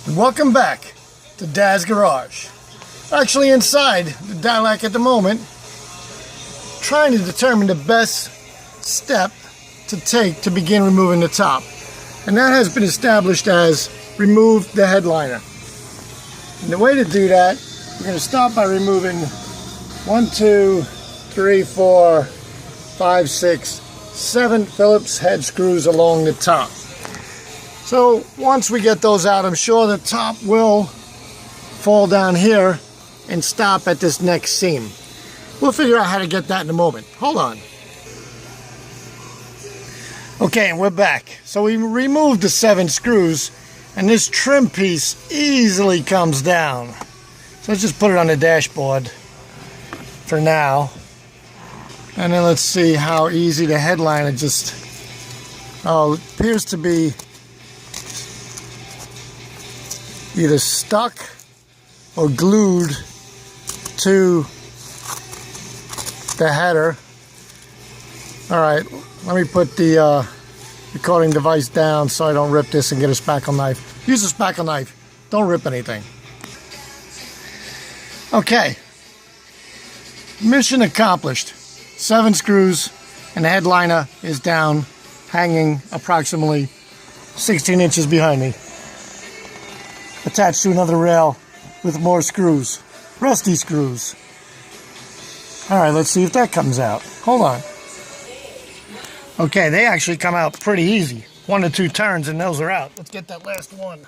Welcome back to Dad's Garage. Actually inside the Dadillac at the moment, trying to determine the best step to take to begin removing the top. And that has been established as remove the headliner. And the way to do that, we're going to start by removing 1, 2, 3, 4, 5, 6, 7 Phillips head screws along the top. So once we get those out, I'm sure the top will fall down here and stop at this next seam. We'll figure out how to get that in a moment. Hold on. Okay, and we're back. So we removed the 7 screws, and this trim piece easily comes down. So let's just put it on the dashboard for now. And then let's see how easy the headliner just, appears to be either stuck or glued to the header. Alright, let me put the recording device down so I don't rip this and get a spackle knife. Use a spackle knife, don't rip anything. Okay, mission accomplished. 7 screws and the headliner is down, hanging approximately 16 inches behind me, attached to another rail with more screws, rusty screws. Alright, let's see if that comes out. Hold on. Okay, they actually come out pretty easy. 1 to 2 turns and those are out. Let's get that last one.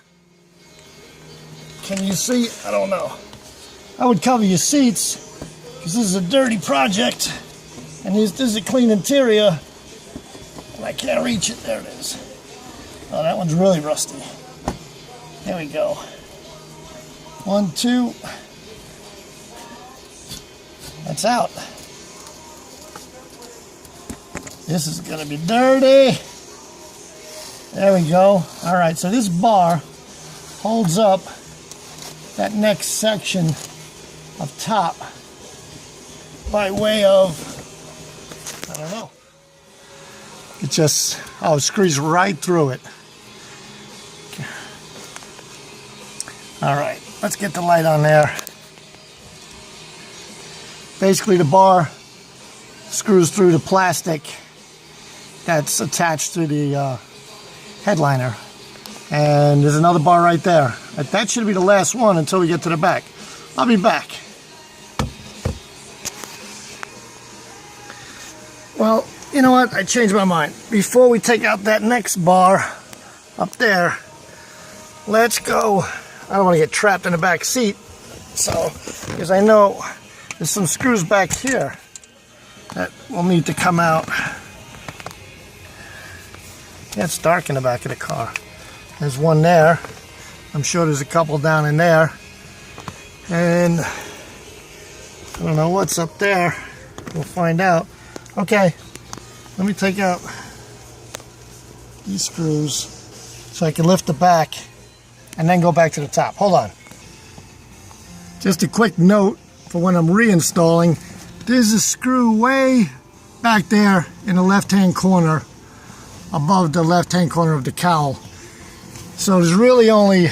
Can you see? I don't know. I would cover your seats because this is a dirty project and this is a clean interior and I can't reach it. There it is. Oh, that one's really rusty. There we go. 1, 2. That's out. This is going to be dirty. There we go. All right, so this bar holds up that next section of top by way of, I don't know. It just, it screws right through it. All right, let's get the light on there. Basically, the bar screws through the plastic that's attached to the headliner. And there's another bar right there. That should be the last one until we get to the back. I'll be back. Well, you know what? I changed my mind. Before we take out that next bar up there, let's go. I don't want to get trapped in the back seat, so, because I know there's some screws back here that will need to come out. Yeah, it's dark in the back of the car. There's one there. I'm sure there's a couple down in there. And I don't know what's up there. We'll find out. Okay, let me take out these screws so I can lift the back and then go back to the top. Hold on. Just a quick note for when I'm reinstalling. There's a screw way back there in the left-hand corner, above the left-hand corner of the cowl. So there's really only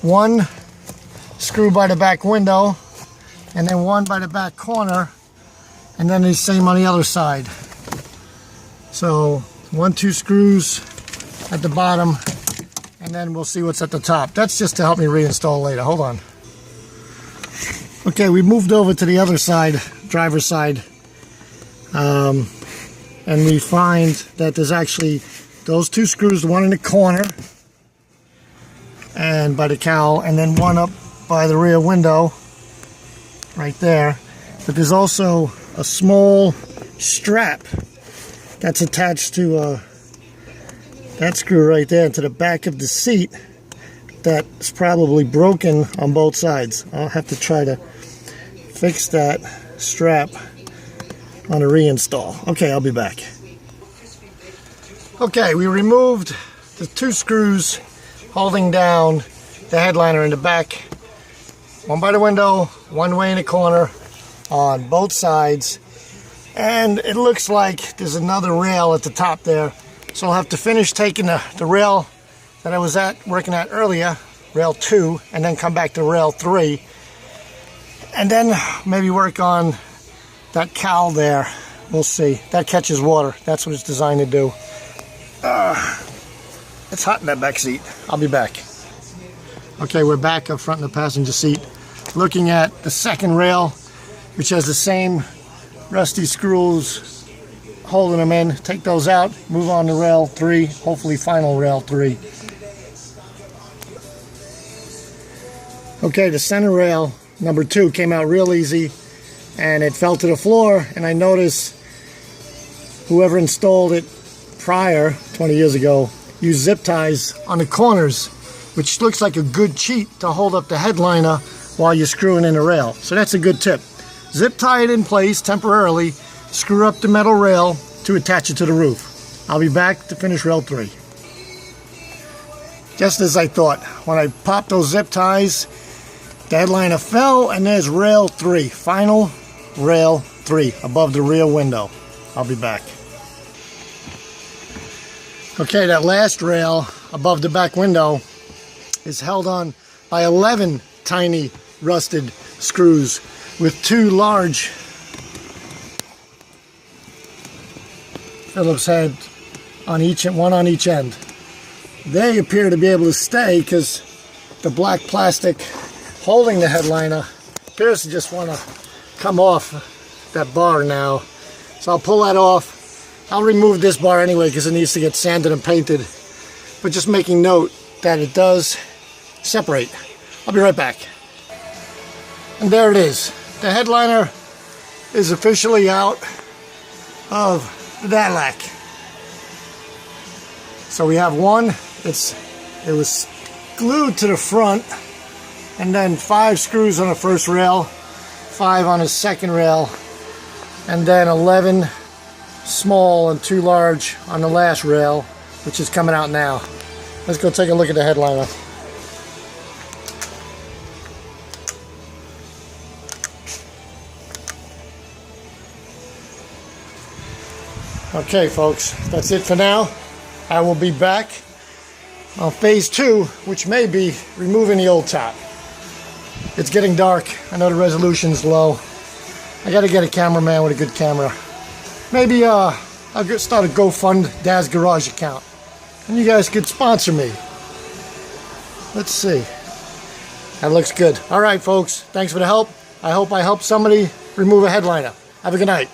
one screw by the back window, and then one by the back corner, and then the same on the other side. So 1, 2 screws at the bottom, and then we'll see what's at the top. That's just to help me reinstall later. Hold on. Okay, we moved over to the other side, driver's side, and we find that there's actually those 2 screws, the one in the corner and by the cowl, and then one up by the rear window right there. But there's also a small strap that's attached to that screw right there to the back of the seat that's probably broken on both sides. I'll have to try to fix that strap on a reinstall. Okay, I'll be back. Okay, we removed the 2 screws holding down the headliner in the back. One by the window, one way in the corner on both sides. And it looks like there's another rail at the top there. So I'll have to finish taking the rail that I was working at earlier rail 2, and then come back to rail 3. And then maybe work on that cowl there. We'll see. That catches water. That's what it's designed to do. It's hot in that back seat. I'll be back. Okay, we're back up front in the passenger seat, looking at the second rail, which has the same rusty screws holding them in. Take those out, move on to rail 3, hopefully final rail 3. Okay, the center rail, number 2, came out real easy, and it fell to the floor, and I noticed whoever installed it prior, 20 years ago, used zip ties on the corners, which looks like a good cheat to hold up the headliner while you're screwing in the rail. So that's a good tip. Zip tie it in place temporarily, screw up the metal rail to attach it to the roof. I'll be back to finish rail 3. Just as I thought, when I popped those zip ties, the headliner fell, and there's rail 3, final rail 3 above the rear window. I'll be back. Okay, that last rail above the back window is held on by 11 tiny rusted screws with 2 large Phillips head on each, one on each end. They appear to be able to stay because the black plastic holding the headliner appears to just want to come off that bar now. So I'll pull that off. I'll remove this bar anyway because it needs to get sanded and painted. But just making note that it does separate. I'll be right back. And there it is. The headliner is officially out of the Dadillac. So we have one. It was glued to the front, and then 5 screws on the first rail, 5 on the second rail, and then 11 small and 2 large on the last rail, which is coming out now. Let's go take a look at the headliner. Okay folks, that's it for now. I will be back on phase 2, which may be removing the old top. It's getting dark. I know the resolution's low. I gotta get a cameraman with a good camera. Maybe I'll start a GoFund Dad's Garage account, and you guys could sponsor me. Let's see. That looks good. All right, folks. Thanks for the help. I hope I helped somebody remove a headliner. Have a good night.